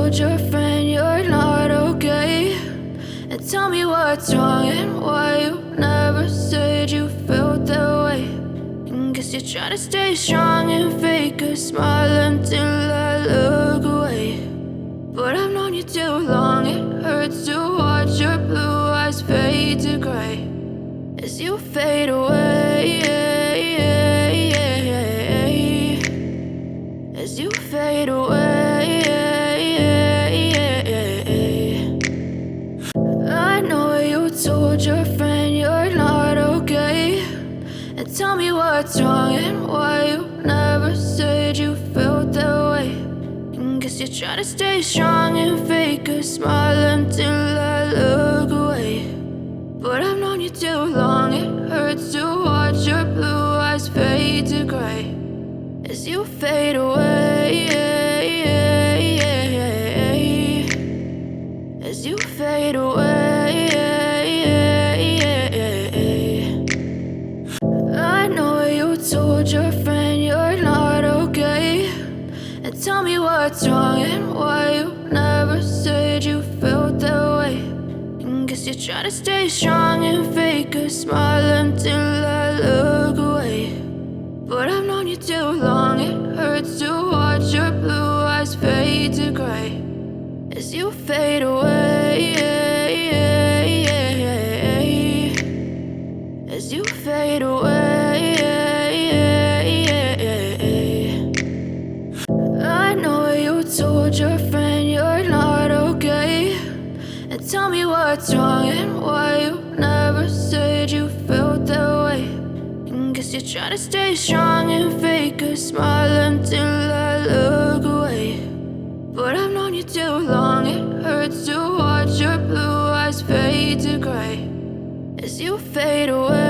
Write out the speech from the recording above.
told your friend you're not okay, and tell me what's wrong and why you never said you felt that way. And guess you're trying to stay strong and fake a smile until I look away. But I've known you too long, it hurts to watch your blue eyes fade to gray as you fade away, as you fade away. I know you told your friend you're not okay, and tell me what's wrong and why you never said you felt that way. And guess you're trying to stay strong and fake a smile until I look away. But I've known you too long, it hurts to watch your blue eyes fade to gray as you fade away, as you fade away. I know you told your friend you're not okay, and tell me what's wrong and why you never said you felt that way. And guess you're trying to stay strong and fake a smile until I look away. But I've known you too long, it hurts to watch your blue eyes fade to gray as you fade away, as you fade away. I know you told your friend you're not okay, and tell me what's wrong and why you never said you felt that way. And guess you're trying to stay strong and fake a smile until I look away. But I've known you too long, it hurts to watch your blue eyes fade to gray as you fade away.